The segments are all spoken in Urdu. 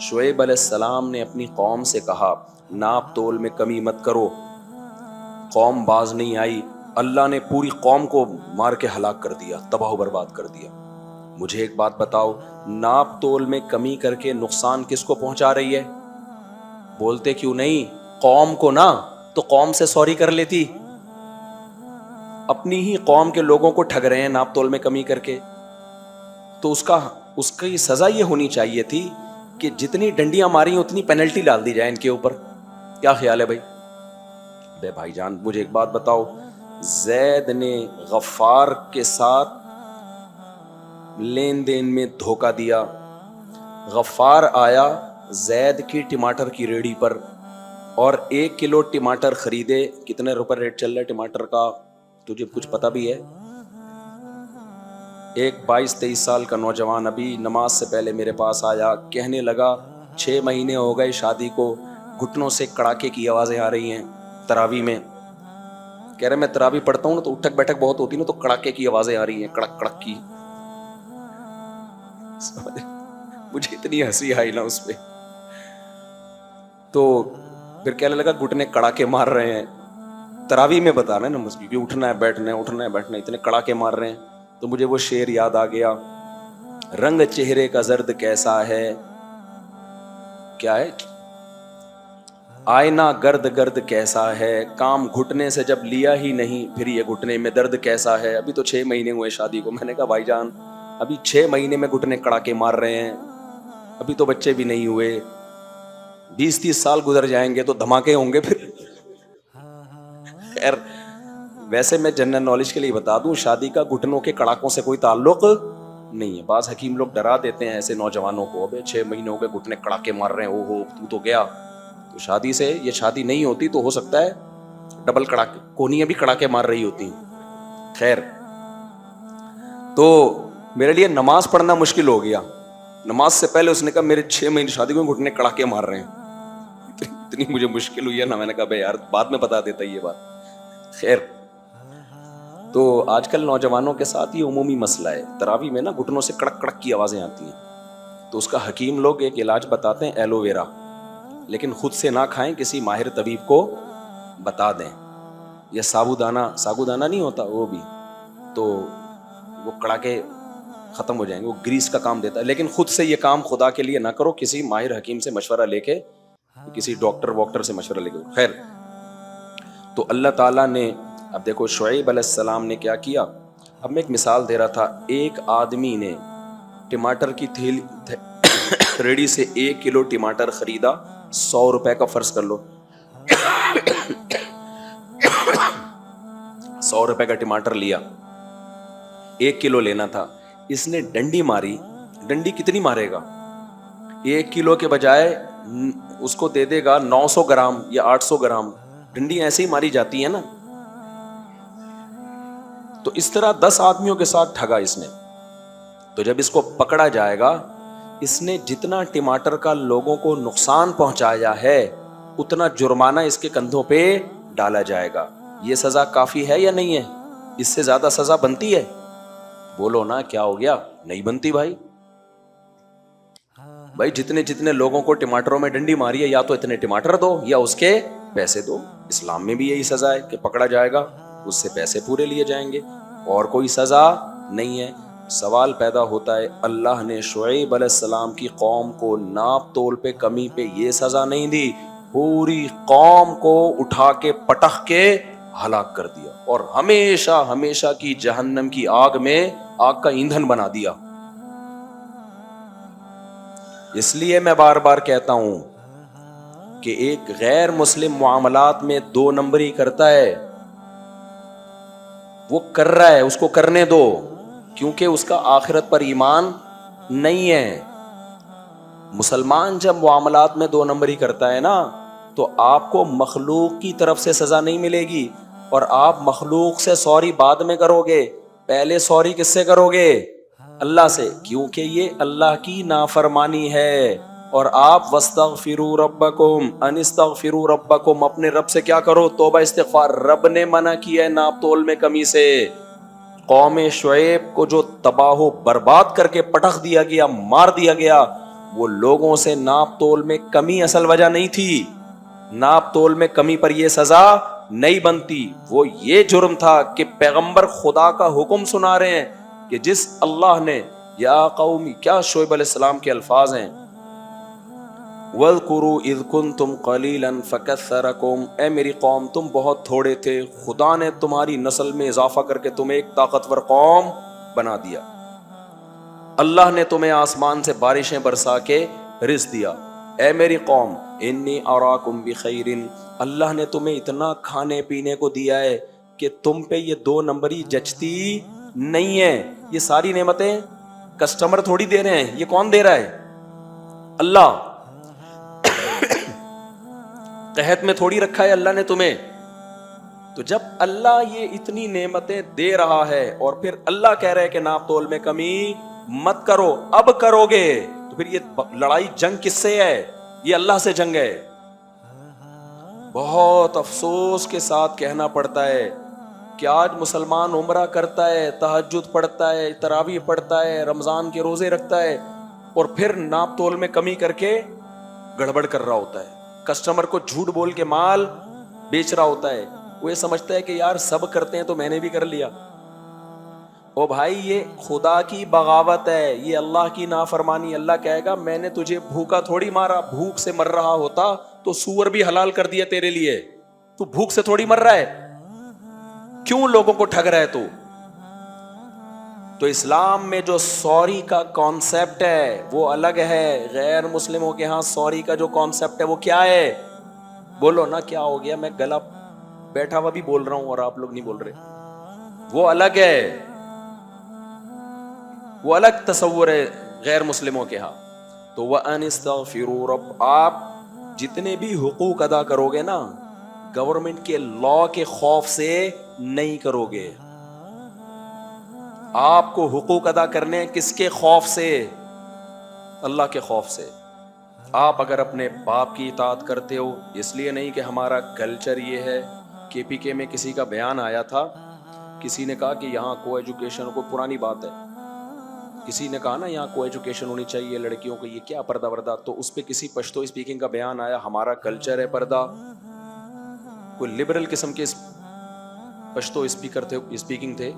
شعیب علیہ السلام نے اپنی قوم سے کہا ناپ تول میں کمی مت کرو، قوم باز نہیں آئی، اللہ نے پوری قوم کو مار کے ہلاک کر دیا، تباہ و برباد کر دیا۔ مجھے ایک بات بتاؤ، ناپ تول میں کمی کر کے نقصان کس کو پہنچا رہی ہے؟ بولتے کیوں نہیں؟ قوم کو نا، تو قوم سے سوری کر لیتی۔ اپنی ہی قوم کے لوگوں کو ٹھگ رہے ہیں ناپ تول میں کمی کر کے، تو اس کی سزا یہ ہونی چاہیے تھی کہ جتنی ڈنڈیاں ماری اتنی پینلٹی ڈال دی جائے ان کے اوپر۔ کیا خیال ہے بھائی؟ بے بھائی جان مجھے ایک بات بتاؤ، زید نے غفار کے ساتھ لین دین میں دھوکہ دیا۔ غفار آیا زید کی ٹماٹر کی ریڑھی پر اور 1 کلو ٹماٹر خریدے۔ کتنے روپے ریٹ چل رہا ہے ٹماٹر کا؟ تجھے کچھ پتا بھی ہے؟ ایک 22-23 سال کا نوجوان ابھی نماز سے پہلے میرے پاس آیا، کہنے لگا 6 مہینے ہو گئے شادی کو، گھٹنوں سے کڑاکے کی آوازیں آ رہی ہیں تراویح میں۔ کہہ رہے میں تراویح پڑھتا ہوں نا تو اٹھک بیٹھک بہت ہوتی نا، تو کڑاکے کی آوازیں آ رہی ہیں، کڑک کڑک کی۔ مجھے اتنی ہنسی آئی نا اس پہ، تو پھر کہنے لگا گھٹنے کڑاکے مار رہے ہیں، تراویح میں بتا رہے ہیں نا مسجد کہ اٹھنا ہے بیٹھنا ہے اٹھنا ہے بیٹھنا ہے، اتنے کڑاکے مار رہے ہیں۔ تو مجھے وہ شعر یاد آ گیا، رنگ چہرے کا زرد کیسا ہے، کیا ہے، آئینہ گرد گرد کیسا ہے، کام گھٹنے سے جب لیا ہی نہیں پھر یہ گھٹنے میں درد کیسا ہے۔ ابھی تو 6 مہینے ہوئے شادی کو۔ میں نے کہا بھائی جان ابھی 6 مہینے میں گھٹنے کڑاکے مار رہے ہیں، ابھی تو بچے بھی نہیں ہوئے، 20-30 سال گزر جائیں گے تو دھماکے ہوں گے پھر۔ خیر ویسے میں جنرل نالج کے لیے بتا دوں، شادی کا گھٹنوں کے کڑاکوں سے کوئی تعلق نہیں ہے۔ بعض حکیم لوگ ڈرا دیتے ہیں ایسے نوجوانوں کو، ابے 6 مہینے ہو گئے گھٹنے کڑاکے مار رہے ہیں، او ہو تو گیا۔ تو شادی سے یہ شادی نہیں ہوتی تو ہو سکتا ہے ڈبل کڑاکے، کونیاں بھی کڑاکے مار رہی ہوتی ہیں۔ خیر تو میرے لیے نماز پڑھنا مشکل ہو گیا۔ نماز سے پہلے اس نے کہا میرے 6 مہینے شادی کو گھٹنے کڑاکے مار رہے ہیں، اتنی مجھے مشکل ہوئی ہے نا، میں نے کہا بھائی یار بعد میں بتا دیتا یہ بات۔ خیر تو آج کل نوجوانوں کے ساتھ یہ عمومی مسئلہ ہے، تراویح میں نا گھٹنوں سے کڑک کڑک کی آوازیں آتی ہیں، تو اس کا حکیم لوگ ایک علاج بتاتے ہیں ایلو ویرا، لیکن خود سے نہ کھائیں، کسی ماہر طبیب کو بتا دیں۔ یا سابودانہ نہیں ہوتا وہ بھی، تو وہ کڑاکے ختم ہو جائیں گے، وہ گریس کا کام دیتا ہے، لیکن خود سے یہ کام خدا کے لیے نہ کرو، کسی ماہر حکیم سے مشورہ لے کے، کسی ڈاکٹر سے مشورہ لے کے۔ خیر تو اللہ تعالیٰ نے، اب دیکھو شعیب علیہ السلام نے کیا کیا۔ اب میں ایک مثال دے رہا تھا، ایک آدمی نے ٹماٹر کی ریڑھی سے 1 کلو ٹماٹر خریدا، 100 روپے کا فرض کر لو، 100 روپے کا ٹماٹر لیا، 1 کلو لینا تھا، اس نے ڈنڈی ماری۔ ڈنڈی کتنی مارے گا؟ 1 کلو کے بجائے اس کو دے دے گا 900 گرام یا 800 گرام، ڈنڈی ایسے ہی ماری جاتی ہے نا۔ تو اس طرح 10 آدمیوں کے ساتھ ٹھگا اس نے۔ تو جب اس کو پکڑا جائے گا، اس نے جتنا ٹماٹر کا لوگوں کو نقصان پہنچایا ہے اتنا جرمانہ اس کے کندھوں پہ ڈالا جائے گا۔ یہ سزا کافی ہے یا نہیں ہے؟ اس سے زیادہ سزا بنتی ہے؟ بولو نا کیا ہو گیا؟ نہیں بنتی بھائی۔ بھائی جتنے لوگوں کو ٹماٹروں میں ڈنڈی ماری ہے، یا تو اتنے ٹماٹر دو یا اس کے پیسے دو۔ اسلام میں بھی یہی سزا ہے کہ پکڑا جائے گا اس سے پیسے پورے لیے جائیں گے، اور کوئی سزا نہیں ہے۔ سوال پیدا ہوتا ہے، اللہ نے شعیب علیہ السلام کی قوم کو ناپ تول پہ کمی پہ یہ سزا نہیں دی، پوری قوم کو اٹھا کے پٹخ کے ہلاک کر دیا اور ہمیشہ ہمیشہ کی جہنم کی آگ میں آگ کا ایندھن بنا دیا۔ اس لیے میں بار بار کہتا ہوں کہ ایک غیر مسلم معاملات میں 2 نمبری کرتا ہے، وہ کر رہا ہے، اس کو کرنے دو، کیونکہ اس کا آخرت پر ایمان نہیں ہے۔ مسلمان جب معاملات میں 2 نمبری کرتا ہے نا، تو آپ کو مخلوق کی طرف سے سزا نہیں ملے گی، اور آپ مخلوق سے سوری بعد میں کرو گے، پہلے سوری کس سے کرو گے؟ اللہ سے، کیونکہ یہ اللہ کی نافرمانی ہے۔ اور آپ وَاسْتَغْفِرُوا رَبَّكُمْ أَنِ اسْتَغْفِرُوا رَبَّكُمْ، اپنے رب سے کیا کرو؟ توبہ استغفار۔ رب نے منع کیا ہے ناپ تول میں کمی سے۔ قوم شعیب کو جو تباہ و برباد کر کے پٹخ دیا گیا، مار دیا گیا، وہ لوگوں سے ناپ تول میں کمی اصل وجہ نہیں تھی. ناپ تول میں کمی پر یہ سزا نہیں بنتی. وہ یہ جرم تھا کہ پیغمبر خدا کا حکم سنا رہے ہیں کہ جس اللہ نے, یا قومی, کیا شعیب علیہ السلام کے الفاظ ہیں, وَاذْكُرُوا إِذْ كُنْتُمْ قَلِيلًا فَكَثَّرَكُمْ, اے میری قوم تم بہت تھوڑے تھے, خدا نے تمہاری نسل میں اضافہ کر کے تمہیں ایک طاقتور قوم بنا دیا. اللہ نے تمہیں آسمان سے بارشیں برسا کے رزق دیا. اے میری قوم, انی اراکم بخیر, اللہ نے تمہیں اتنا کھانے پینے کو دیا ہے کہ تم پہ یہ 2 نمبری جچتی نہیں ہے. یہ ساری نعمتیں کسٹمر تھوڑی دے رہے ہیں, یہ کون دے رہا ہے؟ اللہ. قحط میں تھوڑی رکھا ہے اللہ نے تمہیں. تو جب اللہ یہ اتنی نعمتیں دے رہا ہے اور پھر اللہ کہہ رہے کہ ناپ تول میں کمی مت کرو, اب کرو گے تو پھر یہ لڑائی جنگ کس سے ہے؟ یہ اللہ سے جنگ ہے. بہت افسوس کے ساتھ کہنا پڑتا ہے کہ آج مسلمان عمرہ کرتا ہے, تہجد پڑھتا ہے, تراویح پڑھتا ہے, رمضان کے روزے رکھتا ہے, اور پھر ناپ تول میں کمی کر کے گڑبڑ کر رہا ہوتا ہے. کسٹمر کو جھوٹ بول کے مال بیچ رہا ہوتا ہے. وہ یہ سمجھتا ہے کہ یار سب کرتے ہیں تو میں نے بھی کر لیا. او بھائی, یہ خدا کی بغاوت ہے, یہ اللہ کی نافرمانی. اللہ کہے گا میں نے تجھے بھوکا تھوڑی مارا, بھوک سے مر رہا ہوتا تو سور بھی حلال کر دیا تیرے لیے. تو بھوک سے تھوڑی مر رہا ہے, کیوں لوگوں کو ٹھگ رہا ہے تو؟ تو اسلام میں جو سوری کا کانسیپٹ ہے وہ الگ ہے. غیر مسلموں کے ہاں سوری کا جو کانسیپٹ ہے وہ کیا ہے؟ بولو نا, کیا ہو گیا؟ میں گلا بیٹھا ہوا بھی بول رہا ہوں اور آپ لوگ نہیں بول رہے. وہ الگ ہے, وہ الگ تصور ہے غیر مسلموں کے ہاں. تو وَأَنِ اسْتَغْفِرُوا رَبَّ, آپ جتنے بھی حقوق ادا کرو گے نا, گورنمنٹ کے لا کے خوف سے نہیں کرو گے. آپ کو حقوق ادا کرنے کس کے خوف سے؟ اللہ کے خوف سے. آپ اگر اپنے باپ کی اطاعت کرتے ہو, اس لیے نہیں کہ ہمارا کلچر یہ ہے. کے پی کے میں کسی کا بیان آیا تھا, کسی نے کہا کہ یہاں کو ایجوکیشن, کو پرانی بات ہے, کسی نے کہا نا یہاں کو ایجوکیشن ہونی چاہیے لڑکیوں کو, یہ کیا پردہ وردہ, تو اس پہ کسی پشتو اسپیکنگ کا بیان آیا, ہمارا کلچر ہے پردہ. کوئی لبرل قسم کے پشتو اسپیکر تھے, اسپیکنگ تھے,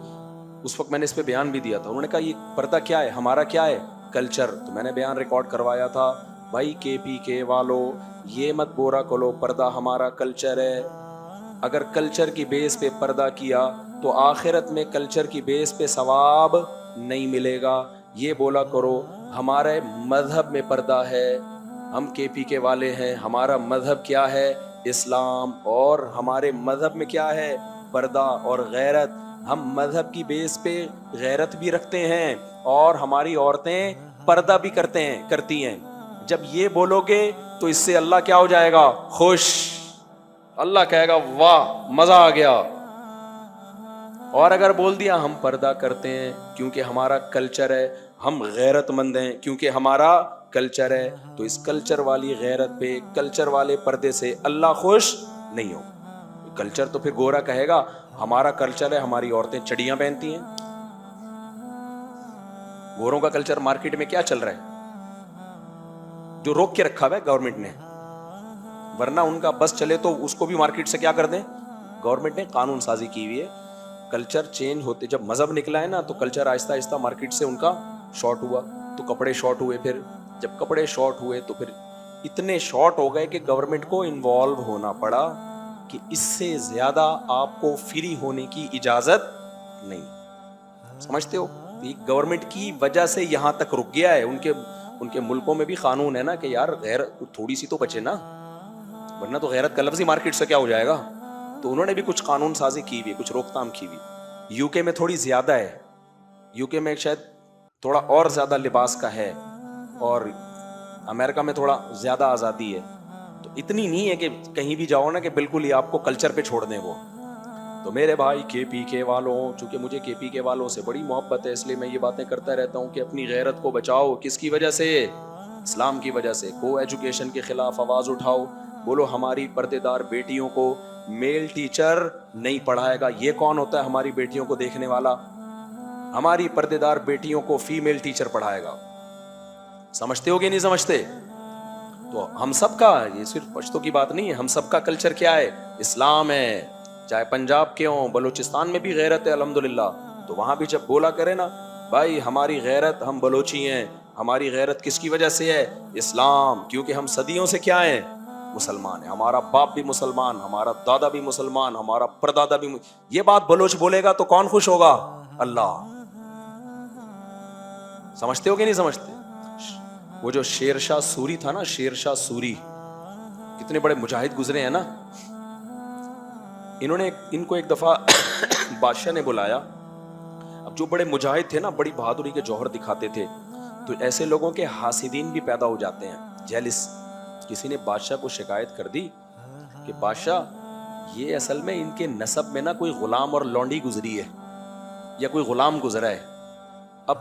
اس وقت میں نے اس پہ بیان بھی دیا تھا. انہوں نے کہا یہ پردہ کیا ہے, ہمارا کیا ہے کلچر. تو میں نے بیان ریکارڈ کروایا تھا, بھائی کے پی کے والو یہ مت بورا کرو, پردہ ہمارا کلچر ہے. اگر کلچر کی بیس پہ پردہ کیا تو آخرت میں کلچر کی بیس پہ ثواب نہیں ملے گا. یہ بولا کرو ہمارے مذہب میں پردہ ہے, ہم کے پی کے والے ہیں, ہمارا مذہب کیا ہے اسلام, اور ہمارے مذہب میں کیا ہے پردہ اور غیرت. ہم مذہب کی بیس پہ غیرت بھی رکھتے ہیں اور ہماری عورتیں پردہ بھی کرتی ہیں. جب یہ بولو گے تو اس سے اللہ کیا ہو جائے گا؟ خوش. اللہ کہے گا واہ مزہ آ گیا. اور اگر بول دیا ہم پردہ کرتے ہیں کیونکہ ہمارا کلچر ہے, ہم غیرت مند ہیں کیونکہ ہمارا کلچر ہے, تو اس کلچر والی غیرت پہ, کلچر والے پردے سے اللہ خوش نہیں ہو. کلچر تو پھر گورا کہے گا ہمارا کلچر ہے, ہماری عورتیں چڑیاں پہنتی ہیں. گوروں کا کلچر مارکیٹ میں کیا چل رہا ہے جو روک کے رکھا ہوا ہے گورنمنٹ نے, ورنہ ان کا بس چلے تو اس کو بھی مارکیٹ سے کیا کر دیں. گورنمنٹ نے قانون سازی کی ہوئی ہے. کلچر چینج ہوتے, جب مذہب نکلا ہے نا تو کلچر آہستہ آہستہ مارکیٹ سے ان کا شارٹ ہوا, تو کپڑے شارٹ ہوئے. پھر جب کپڑے شارٹ ہوئے تو پھر اتنے شارٹ ہو گئے کہ گورنمنٹ کو انوالو ہونا پڑا کہ اس سے زیادہ آپ کو فری ہونے کی اجازت نہیں. سمجھتے ہو, گورنمنٹ کی وجہ سے یہاں تک رک گیا ہے. ان کے ملکوں میں بھی قانون ہے نا کہ یار غیرت تھوڑی سی تو بچے نا, ورنہ تو غیرت کا لفظ ہی مارکیٹ سے کیا ہو جائے گا. تو انہوں نے بھی کچھ قانون سازی کی ہوئی, کچھ روک تھام کی ہوئی. یو کے میں تھوڑی زیادہ ہے, یو کے میں شاید تھوڑا اور زیادہ لباس کا ہے, اور امریکہ میں تھوڑا زیادہ آزادی ہے. تو اتنی نہیں ہے کہ کہیں بھی جاؤ نا کہ بالکل ہی آپ کو کلچر پہ چھوڑ دیں وہ. تو میرے بھائی کے پی کے والوں, چونکہ مجھے کے پی کے والوں سے بڑی محبت ہے اس لیے میں یہ باتیں کرتا رہتا ہوں کہ اپنی غیرت کو بچاؤ. کس کی وجہ سے؟ اسلام کی وجہ سے. کو ایجوکیشن کے خلاف آواز اٹھاؤ, بولو ہماری پردے دار بیٹیوں کو میل ٹیچر نہیں پڑھائے گا. یہ کون ہوتا ہے ہماری بیٹیوں کو دیکھنے والا؟ ہماری پردے دار بیٹیوں کو فیمیل ٹیچر پڑھائے گا. سمجھتے ہو کہ نہیں سمجھتے؟ تو ہم سب کا، یہ صرف پشتو کی بات نہیں ہے، ہم سب کا کلچر کیا ہے؟ اسلام ہے. چاہے پنجاب کے ہوں، بلوچستان میں بھی غیرت ہے الحمدللہ. تو وہاں بھی جب بولا کرے نا بھائی ہماری غیرت، ہم بلوچی ہیں، ہماری غیرت کس کی وجہ سے ہے؟ اسلام. کیونکہ ہم صدیوں سے کیا ہیں؟ مسلمان ہیں. ہمارا باپ بھی مسلمان، ہمارا دادا بھی مسلمان، ہمارا پردادا بھی یہ بات بلوچ بولے گا تو کون خوش ہوگا؟ اللہ. سمجھتے ہو کہ نہیں سمجھتے؟ وہ جو شیر شاہ سوری تھا نا، شیر شاہ سوری، کتنے بڑے مجاہد گزرے ہیں نا. ان کو ایک دفعہ بادشاہ نے بلایا. اب جو بڑے مجاہد تھے نا، بڑی بہادری کے جوہر دکھاتے تھے، تو ایسے لوگوں کے حاسدین بھی پیدا ہو جاتے ہیں، جیلس. کسی نے بادشاہ کو شکایت کر دی کہ بادشاہ یہ اصل میں ان کے نسب میں نا کوئی غلام اور لونڈی گزری ہے، یا کوئی غلام گزرا ہے. اب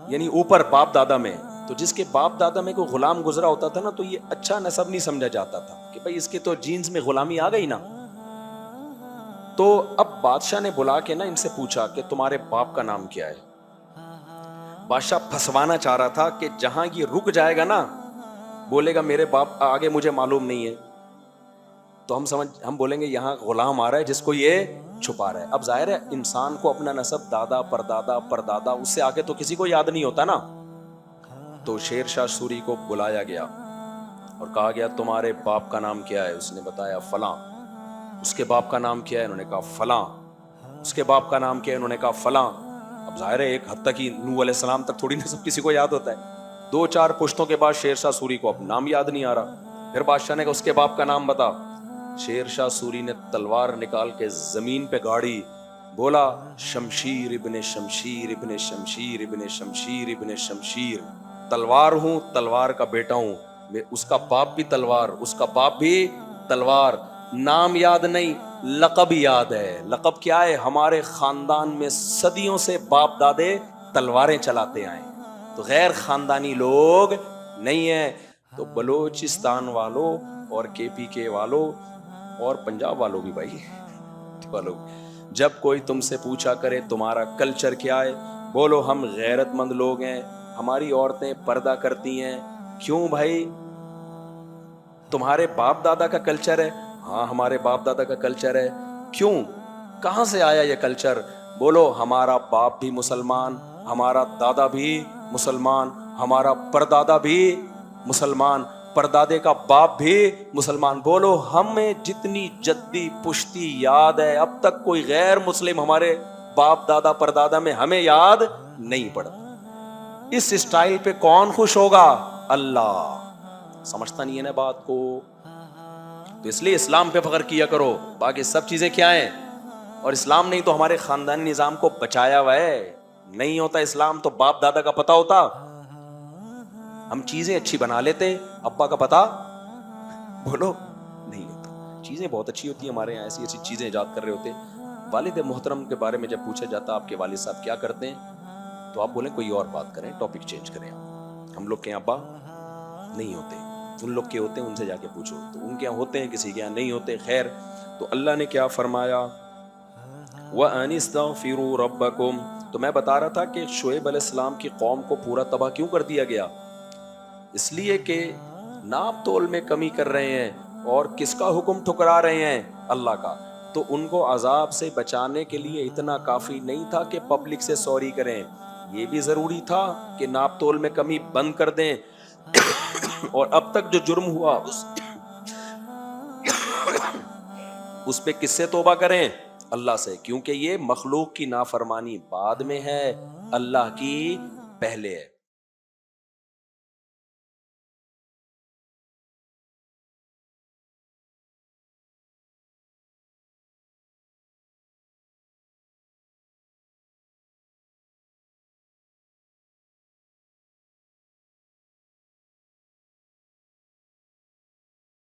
یعنی اوپر باپ دادا میں، تو جس کے باپ دادا میں کوئی غلام گزرا ہوتا تھا نا، تو یہ اچھا نسب نہیں سمجھا جاتا تھا کہ بھائی اس کے تو جینز میں غلامی آ گئی نا. تو اب بادشاہ نے بلا کے نا ان سے پوچھا کہ تمہارے باپ کا نام کیا ہے. بادشاہ پھنسوانا چاہ رہا تھا کہ جہاں یہ رک جائے گا نا، بولے گا میرے باپ آگے مجھے معلوم نہیں ہے، تو ہم بولیں گے یہاں غلام آ رہا ہے جس کو یہ چھپا رہا ہے. اب ظاہر ہے انسان کو اپنا نسب دادا پردادا پردادا، اس سے آگے تو کسی کو یاد نہیں ہوتا نا. تو شیر شاہ سوری کو بلایا گیا اور کہا گیا تمہارے باپ کا نام کیا ہے؟ اس نے بتایا فلاں. اس کے باپ کا نام کیا ہے؟ انہوں نے کہا فلاں. اس کے باپ کا نام کیا ہے؟ انہوں نے کہا فلاں. اب ظاہر ہے ایک حد تک ہی نوح علیہ السلام تک تھوڑی نسب کسی کو یاد ہوتا ہے. 2-4 پشتوں کے بعد شیر شاہ سوری کو اب نام یاد نہیں آ رہا. پھر بادشاہ نے کہا اس کے باپ کا نام بتا. شیر شاہ سوری نے تلوار نکال کے زمین پہ گاڑی، بولا شمشیر ابن شمشیر ابن شمشیر ابن شمشیر ابن شمشیر. تلوار ہوں، تلوار کا بیٹا ہوں. اس کا باپ بھی تلوار، اس کا باپ بھی تلوار. نام یاد نہیں، لقب یاد ہے. لقب کیا ہے؟ ہمارے خاندان میں صدیوں سے باپ دادے تلواریں چلاتے آئے، تو غیر خاندانی لوگ نہیں ہیں. تو بلوچستان والوں اور KPK والوں اور پنجاب والوں بھی بھائی والوں، جب کوئی تم سے پوچھا کرے تمہارا کلچر کیا ہے، بولو ہم غیرت مند لوگ ہیں، ہماری عورتیں پردہ کرتی ہیں. کیوں بھائی؟ تمہارے باپ دادا کا کلچر ہے؟ ہاں ہمارے باپ دادا کا کلچر ہے. کیوں؟ کہاں سے آیا یہ کلچر؟ بولو ہمارا باپ بھی مسلمان، ہمارا دادا بھی مسلمان، ہمارا پردادا بھی مسلمان، پردادے کا باپ بھی مسلمان. بولو ہمیں جتنی جدی پشتی یاد ہے، اب تک کوئی غیر مسلم ہمارے باپ دادا پردادا میں ہمیں یاد نہیں پڑتا. اس اسٹائل پہ کون خوش ہوگا؟ اللہ. سمجھتا نہیں ہے نا بات کو؟ تو اس لیے اسلام پہ فخر کیا کرو، باقی سب چیزیں کیا ہیں. اور اسلام نہیں تو ہمارے خاندانی نظام کو بچایا ہوا ہے. نہیں ہوتا اسلام تو باپ دادا کا پتہ ہوتا، ہم چیزیں اچھی بنا لیتے. ابا کا پتہ بولو نہیں ہوتا. چیزیں بہت اچھی ہوتی ہیں ہمارے یہاں، ایسی ایسی چیزیں ایجاد کر رہے ہوتے. والد محترم کے بارے میں جب پوچھا جاتا آپ کے والد صاحب کیا کرتے ہیں، تو آپ بولیں کوئی اور بات کریں، ٹاپک چینج کریں. ہم لوگ کے یہاں ابا نہیں ہوتے، ان لوگ کے ہوتے ہیں، ان سے جا کے پوچھو. تو ان کے یہاں ہوتے ہیں، کسی کے یہاں نہیں ہوتے. خیر، تو اللہ نے کیا فرمایا؟ وَأَنِ اسْتَغْفِرُوا رَبَّكُمْ. تو میں بتا رہا تھا کہ شعیب علیہ السلام کی قوم کو پورا تباہ کیوں کر دیا گیا؟ اس لیے کہ ناپ تول میں کمی کر رہے ہیں اور کس کا حکم ٹھکرا رہے ہیں؟ اللہ کا. تو ان کو عذاب سے بچانے کے لیے اتنا کافی نہیں تھا کہ پبلک سے سوری کریں، یہ بھی ضروری تھا کہ ناپ تول میں کمی بند کر دیں. اور اب تک جو جرم ہوا اس پہ کس سے توبہ کریں؟ اللہ سے. کیونکہ یہ مخلوق کی نافرمانی بعد میں ہے، اللہ کی پہلے ہے.